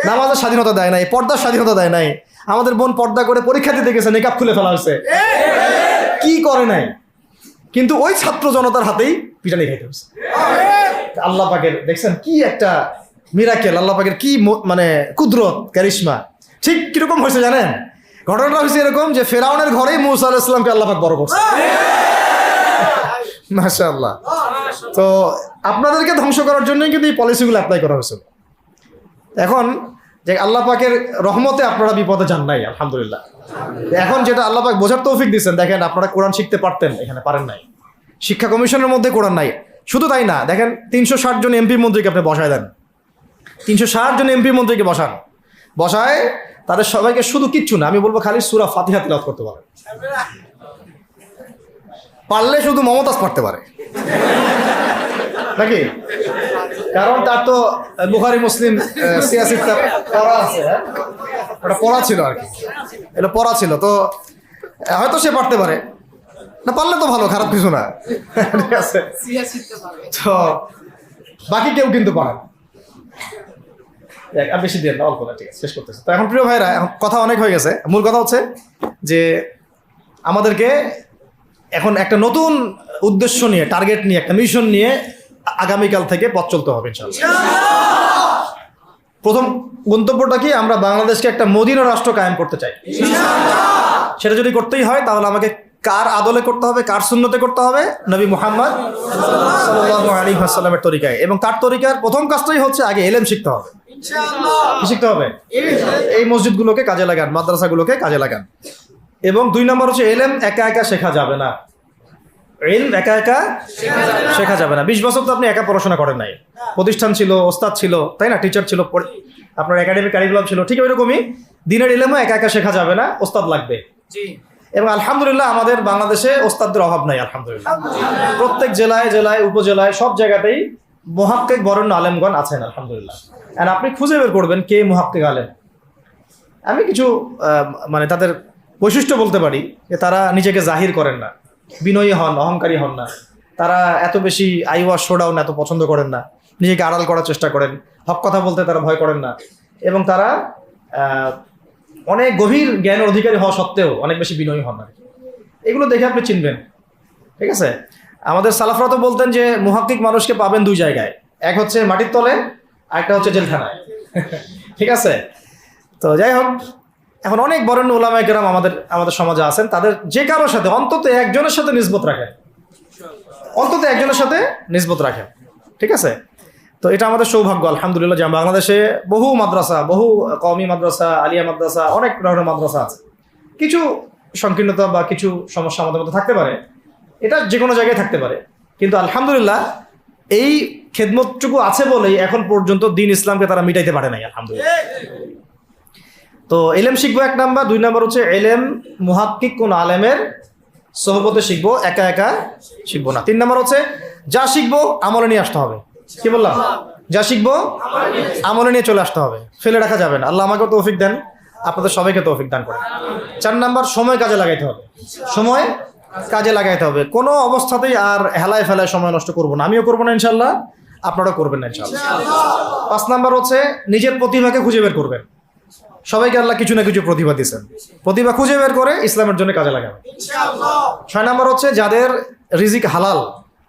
নামাজের স্বাধীনতা দেয় নাই, পর্দার স্বাধীনতা দেয় নাই। আমাদের বোন পর্দা করে পরীক্ষা দিতে গেছে, নেকাব খুলে ফেলা হয়েছে, কি করে নাই। কিন্তু ওই ছাত্র জনতার হাতেই পিটানি খাইতে হয়েছে। আল্লাহ পাকের দেখছেন কি একটা মিরাকেল, আল্লাহ পাকের কি মানে কুদরত, কারিশমা। ঠিক কিরকম হয়েছে জানেন? ঘটনাটা হয়েছে এরকম যে ফেরাউনের ঘরেই মুসা আলাইহিস সালামকে আল্লাহ পাক বড় করছে। মাশাআল্লাহ। তো আপনাদেরকে ধ্বংস করার জন্যই কিন্তু এই পলিসিগুলো অ্যাপ্লাই করা হয়েছিল। এখন যে আল্লাহ পাকের রহমতে আপনারা বিপদে যান নাই, আলহামদুলিল্লাহ। এখন যেটা আল্লাহ পাক বোঝার তৌফিক দিচ্ছেন, দেখেন আপনারা কোরআন শিখতে পারতেন, এখানে পারেন নাই। শিক্ষা কমিশনের মধ্যে কোরআন নাই। শুধু তাই না, দেখেন 360 জন এমপি মন্ত্রীকে আপনি বসায় দেন, 360 জন এমপি মন্ত্রীকে বসায় তাদের সবাইকে শুধু কিচ্ছু না, আমি বলবো খালি সূরা ফাতিহা তিলাওয়াত করতে পারে, পারলে শুধু মমতাজ পড়তে পারে নাকি? কারণ তার তো বুখারী মুসলিম সিয়াসিটা পড়া আছে, ওটা পড়া ছিল আর কি, এটা পড়া ছিল, তো হয়তো সে পারতে পারে না, পারলে তো ভালো, খারাপ কিছু না, ঠিক আছে। তো বাকি কেউ কিন্তু পারে আর বেশি দিয়ে না, অল্প না, ঠিক আছে, শেষ করতেছে। তো এখন প্রিয় ভাইরা, এখন কথা অনেক হয়ে গেছে। মূল কথা হচ্ছে যে আমাদেরকে এখন একটা নতুন উদ্দেশ্য নিয়ে, টার্গেট নিয়ে, একটা মিশন নিয়ে আগামীকাল থেকে পথ চলতে হবে ইনশাআল্লাহ। প্রথম গন্তব্যটা কি? আমরা বাংলাদেশকে একটা মদিনা রাষ্ট্র কায়েম করতে চাই। সেটা যদি করতেই হয় তাহলে আমাকে কার আদলে করতে হবে, কার সুন্নতে করতে হবে? নবী মুহাম্মদ সাল্লাল্লাহু আলাইহি ওয়াসাল্লামের তরিকায়। এবং তার তরিকার প্রথম কাজটাই হচ্ছে আগে ইলম শিখতে হবে। কি শিখতে হবে? এই মসজিদগুলোকে কাজে লাগান, মাদ্রাসাগুলোকে কাজে লাগান। এবং 2 নম্বর হচ্ছে ইলম একা একা শেখা যাবে না। ইলম একা একা শেখা যাবে না। 20 বছর তো আপনি একা পড়াশোনা করেন নাই, প্রতিষ্ঠান ছিল, ওস্তাদ ছিল, তাই না? টিচার ছিল, আপনার একাডেমিক কারিকুলাম ছিল। ঠিক ওইরকমই দিনের ইলমও একা একা শেখা যাবে না, ওস্তাদ লাগবে। এবং আলহামদুলিল্লাহ আমাদের বাংলাদেশে ওস্তাদদের অভাব নাই, আলহামদুলিল্লাহ। প্রত্যেক জেলায় জেলায় উপজেলায় সব জায়গাতেই মুহাক্কিক বরেণ্য আলেমগণ আছেন, আলহামদুলিল্লাহ। আর আপনি খুঁজে বের করবেন কে মুহাক্কিক আলেম। আমি কিছু মানে তাদের বৈশিষ্ট্য বলতে পারি যে তারা নিজেকে জাহির করেন না, বিনয়ী হন, অহংকারী হন না, তারা এত বেশি আইওয়া শোডাউন এত পছন্দ করেন না, নিজেকে আড়াল করার চেষ্টা করেন, হক কথা বলতে তারা ভয় করেন না, এবং তারা অনেক গভীর জ্ঞানের অধিকারী হওয়া সত্ত্বেও অনেক বেশি বিনয়ী হন না। এগুলো দেখে আপনি চিনবেন, ঠিক আছে? আমাদের সালাফরা তো বলতেন যে মুহাক্কিক মানুষকে পাবেন 2 জায়গায়, এক হচ্ছে মাটির তলে, আরেকটা হচ্ছে জেলখানায়, ঠিক আছে? তো যাই হোক, এখন অনেক বরেণ্য উলামায়ে কেরাম আমাদের সমাজে আছেন, তাদের যে কারোর সাথে অন্তত একজনের সাথে নিসবত রাখেন, অন্তত একজনের সাথে নিসবত রাখেন, ঠিক আছে? তো এটা আমাদের সৌভাগ্য, আলহামদুলিল্লাহ, যে বাংলাদেশে বহু মাদ্রাসা, বহু কওমি মাদ্রাসা, আলিয়া মাদ্রাসা, অনেক ধরনের মাদ্রাসা আছে। কিছু সংকীর্ণতা বা কিছু সমস্যা আমাদের মধ্যে থাকতে পারে, এটা যে কোনো জায়গায় থাকতে পারে, কিন্তু আলহামদুলিল্লাহ এই খেদমতটুকু আছে বলেই এখন পর্যন্ত দ্বীন ইসলামকে তারা মিটাইতে পারে নাই, আলহামদুলিল্লাহ। তো ইলম শিখবো 1 নাম্বার, 2 নাম্বার হচ্ছে ইলম মুহাক্কিক কোন আলেমের সোহবতে শিখবো, একা একা শিখবো না। 3 নাম্বার হচ্ছে যা শিখবো আমলে নিয়ে আসতে হবে। কি বললাম? যা শিখবো আমলে নিয়ে চলে আসতে হবে, ফেলে রাখা যাবে না। আল্লাহ আমাকে তৌফিক দেন, আপনাদের সবাইকে তৌফিক দান করেন। 4 নাম্বার সময় কাজে লাগাইতে হবে, সময় কাজে লাগাইতে হবে। কোনো অবস্থাতেই আর হেলায় ফেলায় সময় নষ্ট করবো না, আমিও করবো না ইনশাল্লাহ, আপনারাও করবেন না ইনশাল্লাহ। 5 নাম্বার হচ্ছে নিজের প্রতিভাকে খুঁজে বের করবেন। সবাইকে আল্লাহ কিছু না কিছু প্রতিভা দিয়েছেন, প্রতিভা খুঁজে বের করে ইসলামের জন্য কাজে লাগাবেন। 6 নাম্বার হচ্ছে যাদের রিজিক হালাল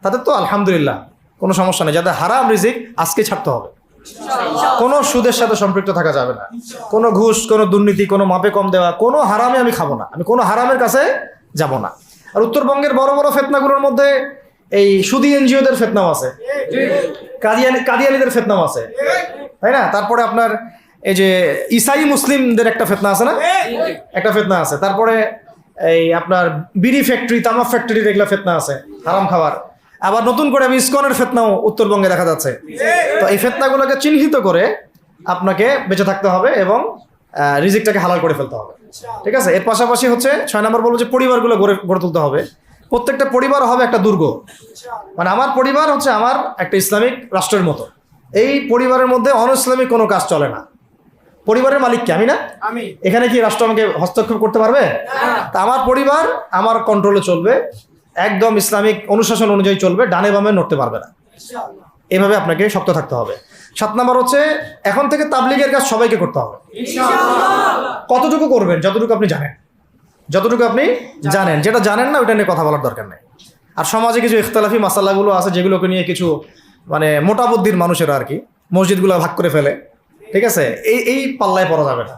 তাদের তো আলহামদুলিল্লাহ কোনো সমস্যা নেই, যাদের হারাম রিজিক আজকে ছাড়তে হবে। কোনো সুদের সাথে সম্পৃক্ত থাকা যাবে না, কোনো ঘুষ, কোনো দুর্নীতি, কোনো মাপে কম দেওয়া, কোনো হারামে আমি খাবো না, আমি কোনো হারামের কাছে যাব না। আর উত্তরবঙ্গের বড় বড় ফেতনাগুলোর মধ্যে এই সুদী এনজিওদের ফেতনাও আছে, কাদিয়ানিদের ফেতনাও আছে, তাই না? তারপরে আপনার এই যে ইসাই মুসলিমদের একটা ফেতনা আছে না, একটা ফেতনা আছে। তারপরে এই আপনার বিড়ি ফ্যাক্টরি, তামাক ফ্যাক্টরির এগুলা ফেতনা আছে, হারাম খাবার। আবার নতুন করে ইসকনের ফেতনাও উত্তরবঙ্গে দেখা যাচ্ছে। তো এই ফেতনাগুলোকে চিহ্নিত করে আপনাকে বেঁচে থাকতে হবে এবং রিজিকটাকে হালাল করে ফেলতে হবে। ঠিক আছে, এর পাশাপাশি হচ্ছে 6 নম্বর বলবো যে পরিবারগুলো গড়ে তুলতে হবে। প্রত্যেকটা পরিবার হবে একটা দুর্গ, মানে আমার পরিবার হচ্ছে আমার একটা ইসলামিক রাষ্ট্রের মতো। এই পরিবারের মধ্যে অনইসলামিক কোনো কাজ চলে না। পরিবারের মালিক কি? আমি না? এখানে কি রাষ্ট্র আমাকে হস্তক্ষেপ করতে পারবে? তা আমার পরিবার আমার কন্ট্রোলে চলবে, একদম ইসলামিক অনুশাসন অনুযায়ী চলবে, ডানে বামে নড়তে পারবে না। এভাবে আপনাকে শক্ত থাকতে হবে। 7 নম্বর হচ্ছে এখন থেকে তাবলীগের কাজ সবাইকে করতে হবে। কতটুকু করবেন? যতটুকু আপনি জানেন, যতটুকু আপনি জানেন। যেটা জানেন না ওইটা নিয়ে কথা বলার দরকার নেই। আর সমাজে কিছু ইখতিলাফি মাসালাগুলো আছে যেগুলোকে নিয়ে কিছু মানে মোটা বুদ্ধির মানুষেরা আর কি মসজিদগুলো ভাগ করে ফেলে। ঠিক আছে, এই পাল্লায় পড়া যাবে না।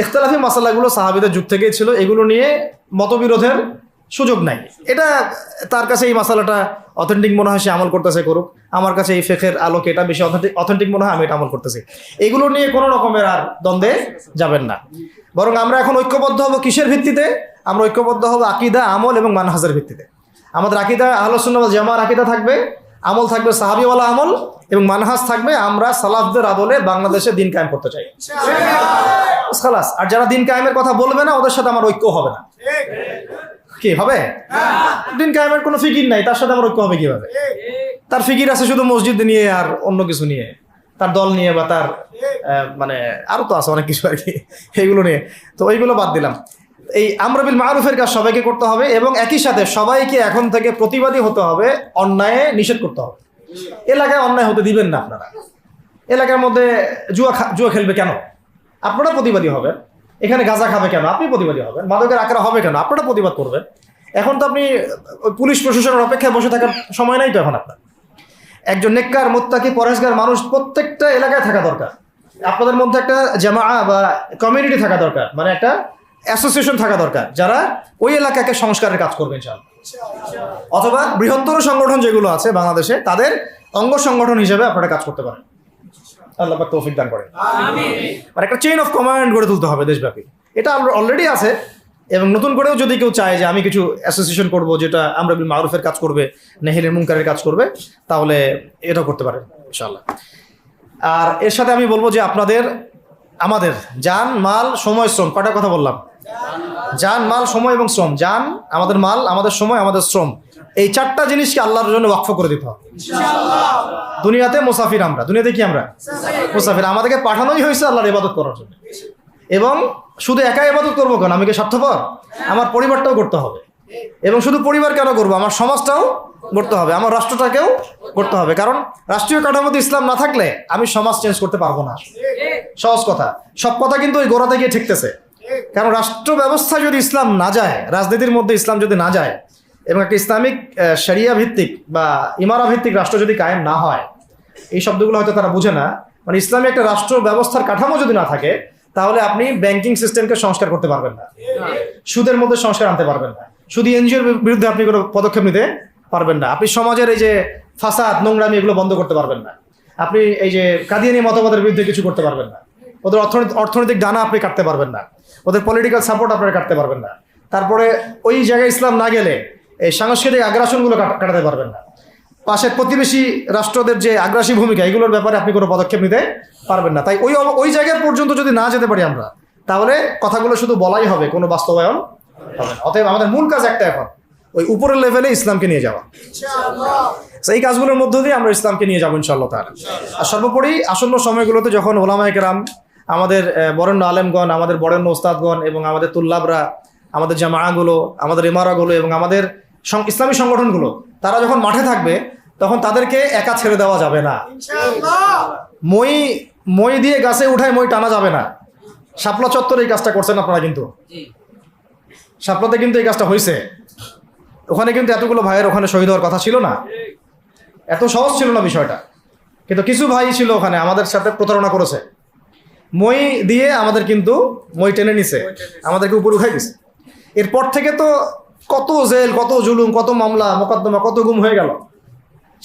ইখতিলাফি মাসালাগুলো সাহাবীদের যুগ থেকেই ছিল, এগুলো নিয়ে মতবিরোধের সুযোগ নাই। এটা তার কাছে এই মাসালাটা অথেন্টিক মনে হয়, সে আমল করতেছে, করুক। আমার কাছে এই ফিকহের আলোকে এটা বেশি অথেন্টিক মনে হয়, আমি এটা আমল করতেছি। এগুলো নিয়ে কোনো রকমের আর দ্বন্দ্বে যাবেন না। বরং আমরা এখন ঐক্যবদ্ধ হব কিসের ভিত্তিতে? আমরা ঐক্যবদ্ধ হব আকীদা, আমল এবং মানহাজের ভিত্তিতে। আমাদের আকীদা আহলুস সুন্নাহ ওয়াল জামাআর আকীদা থাকবে, আমল থাকবে সাহাবীওয়ালা আমল, এবং মানহাজ থাকবে আমরা সালাফদের আদলে বাংলাদেশে দিন কায়েম করতে চাই। খালাস। আর যারা দিন কায়েমের কথা বলবে না ওদের সাথে আমার ঐক্য হবে না। কি হবে? দিন কায়েমের কোনো ফিকির নাই, তার সাথে আমার ঐক্য হবে কিভাবে? তার ফিকির আছে শুধু মসজিদ নিয়ে আর অন্য কিছু নিয়ে, তার দল নিয়ে বা তার মানে আরো তো আছে অনেক কিছু আর কি, এইগুলো নিয়ে। তো ওইগুলো বাদ দিলাম। এই আমর বিল মারুফের কাজ সবাইকে করতে হবে, এবং একই সাথে সবাইকে এখন থেকে প্রতিবাদী হতে হবে, অন্যায় নিষেধ করতে হবে। এলাকায় অন্যায় হতে দিবেন না আপনারা। এলাকার মধ্যে জুয়া খেলবে কেন? আপনারা প্রতিবাদী হবেন। এখানে গাঁজা খাবে কেন? আপনি প্রতিবাদী হবেন। মাদকের আকার হবে কেন? আপনারা প্রতিবাদ করবেন। এখন তো আপনি পুলিশ প্রশাসনের অপেক্ষায় বসে থাকার সময় নাই তো এখন আপনার। একজন নেককার, মুত্তাকি, পরহেজগার মানুষ প্রত্যেকটা এলাকায় থাকা দরকার। আপনাদের মধ্যে একটা জামাআ বা কমিউনিটি থাকা দরকার, মানে একটা অ্যাসোসিয়েশন থাকা দরকার, যারা ওই এলাকাকে সংস্কারের কাজ করবে ইনশাআল্লাহ। অথবা বৃহত্তর সংগঠন যেগুলো আছে বাংলাদেশে, তাদের অঙ্গ সংগঠন হিসেবে আপনারা কাজ করতে পারেন। আল্লাহ পাক তৌফিক দান করেন। মানে একটা চেইন অফ কমান্ড গড়ে তুলতে হবে দেশব্যাপী। এটা অলরেডি আছে, এবং নতুন করেও যদি কেউ চায় যে আমি কিছু অ্যাসোসিয়েশন করব যেটা আমরা বিল মারুফের কাজ করবে, নাহিয়ানিল মুনকারের কাজ করবে, তাহলে এটা করতে পারেন ইনশাআল্লাহ। আর এর সাথে আমি বলবো যে আমাদের জান, মাল, সময়, শ্রম, কয়টা কথা বললাম? জান, মাল, সময় এবং শ্রম। জান, আমাদের মাল, আমাদের সময়, আমাদের শ্রম, এই 4টা জিনিসকে আল্লাহর জন্য ওয়াকফ করে দিতে হবে। দুনিয়াতে মুসাফির আমরা, দুনিয়াতে কি আমরা? মুসাফির। আমাদেরকে পাঠানোই হয়েছে আল্লাহর ইবাদত করার জন্য। এবং শুধু একা ইবাদত করবো কেন? আমি কি স্বার্থপর? আমার পরিবারটাও করতে হবে। এবং শুধু পরিবার কেন করবো? আমার সমাজটাও করতে হবে, আমার রাষ্ট্রটাকেও করতে হবে। কারণ রাষ্ট্রীয় কাঠামোতে ইসলাম না থাকলে আমি সমাজ চেঞ্জ করতে পারবো না। সহজ কথা। সব কথা কিন্তু ওই গোড়াতে গিয়ে ঠেকতেছে। কারণ রাষ্ট্র ব্যবস্থা যদি ইসলাম না যায়, রাজনীতির মধ্যে ইসলাম যদি না যায়, এবং একটা ইসলামিক শরিয়া ভিত্তিক বা ইমারা ভিত্তিক রাষ্ট্র যদি কায়েম না হয়, এই শব্দগুলো হয়তো তারা বুঝে না। মানে ইসলামী একটা রাষ্ট্র ব্যবস্থার কাঠামো যদি না থাকে, তাহলে আপনি ব্যাংকিং সিস্টেমকে সংস্কার করতে পারবেন না, সুদের মধ্যে সংস্কার আনতে পারবেন না, শুধু এনজিওর বিরুদ্ধে আপনি কোনো পদক্ষেপ নিতে পারবেন না, আপনি সমাজের এই যে ফাসাদ, নোংরামি, এগুলো বন্ধ করতে পারবেন না, আপনি এই যে কাদিয়ানি মতবাদের বিরুদ্ধে কিছু করতে পারবেন না, ওদের অর্থনৈতিক ডানা আপনি কাটতে পারবেন না, ওদের পলিটিক্যাল সাপোর্ট আপনারা কাটতে পারবেন না। তারপরে ওই জায়গায় ইসলাম না গেলে এই সাংস্কৃতিক আগ্রাসনগুলো কাটাতে পারবেন না। পাশের প্রতিবেশী রাষ্ট্রদের যে আগ্রাসী ভূমিকা, এগুলোর ব্যাপারে আপনি কোনো পদক্ষেপ নিতে পারবেন না। তাই ওই জায়গা পর্যন্ত যদি না যেতে পারি আমরা, তাহলে কথাগুলো শুধু বলাই হবে, কোনো বাস্তবায়ন হবে না। অতএব আমাদের মূল কাজ একটা, এখন ওই উপরের লেভেলে ইসলামকে নিয়ে যাওয়া। এই কাজগুলোর মধ্য দিয়ে আমরা ইসলামকে নিয়ে যাবো ইনশাআল্লাহ তাআলা। আর সর্বোপরি আসন্ন সময়গুলোতে যখন ওলামায়ে কেরাম, আমাদের বরেণ্য আলেমগণ, আমাদের বরেণ্য ওস্তাদগণ এবং আমাদের তুল্লাবরা, আমাদের জামাআগুলো, আমাদের ইমারাগুলো এবং আমাদের ইসলামী সংগঠনগুলো, তারা যখন মাঠে থাকবে, তখন তাদেরকে একা ছেড়ে দেওয়া যাবে না। মই দিয়ে গাছে উঠায় মই টানা যাবে না। শাপলা চত্বরে এই কাজটা করছেন আপনারা, কিন্তু শাপলাতে কিন্তু এই কাজটা হয়েছে। ওখানে কিন্তু এতগুলো ভাইয়ের ওখানে শহীদ হওয়ার কথা ছিল না, এত সহজ ছিল না বিষয়টা। কিন্তু কিছু ভাই ছিল ওখানে আমাদের সাথে প্রতারণা করেছে, মই দিয়ে আমাদের কিন্তু মই টেনে নিছে, আমাদেরকে উপর উঠাই দিছে। এরপর থেকে তো কত জেল, কত জুলুম, কত মামলা মোকদ্দমা, কত গুম হয়ে গেল।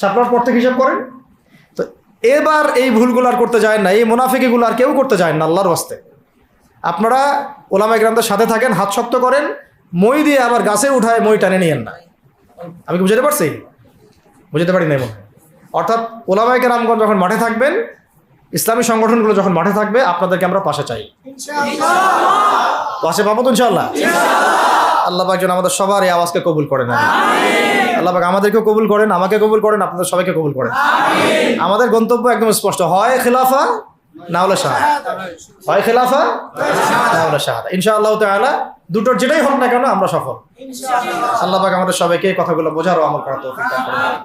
শাপলার পর থেকে হিসাব করেন তো। এবার এই ভুলগুলো আর করতে যায় না, এই মুনাফিকিগুলো আর কেউ করতে যায় না। আল্লাহর ওয়াস্তে আপনারা ওলামায়ে কেরামদের সাথে থাকেন, হাত শক্ত করেন, মই দিয়ে আবার গাছে উঠায় মই টানে নিয়েন না। আমি কি বুঝাতে পারছি? বুঝতে পারি না মনে। অর্থাৎ ওলামায়ে কেরামগণ যখন মাঠে থাকবেন, ইসলামী সংগঠনগুলো যখন মাঠে থাকবে আপনাদেরকে আমরা পাশে চাই, পাশে পাবো তো ইনশাআল্লাহ। আল্লাহ পাক যেন আমাদের সবার এই আওয়াজকে কবুল করেন, আল্লাহ পাক আমাদেরকেও কবুল করেন, আমাকে কবুল করেন, আপনাদের সবাইকে কবুল করেন। আমাদের গন্তব্য একদম স্পষ্ট, হয় খেলাফা না হলে শাহাদাত, হয় খেলাফা না হলে শাহাদাত। ইনশাআল্লাহ তাআলা দুটোর যেটাই হোক না কেন আমরা সফল। আল্লাহ পাক আমাদের সবাইকে এই কথাগুলো বোঝার ও আমল করার তৌফিক দান করুন।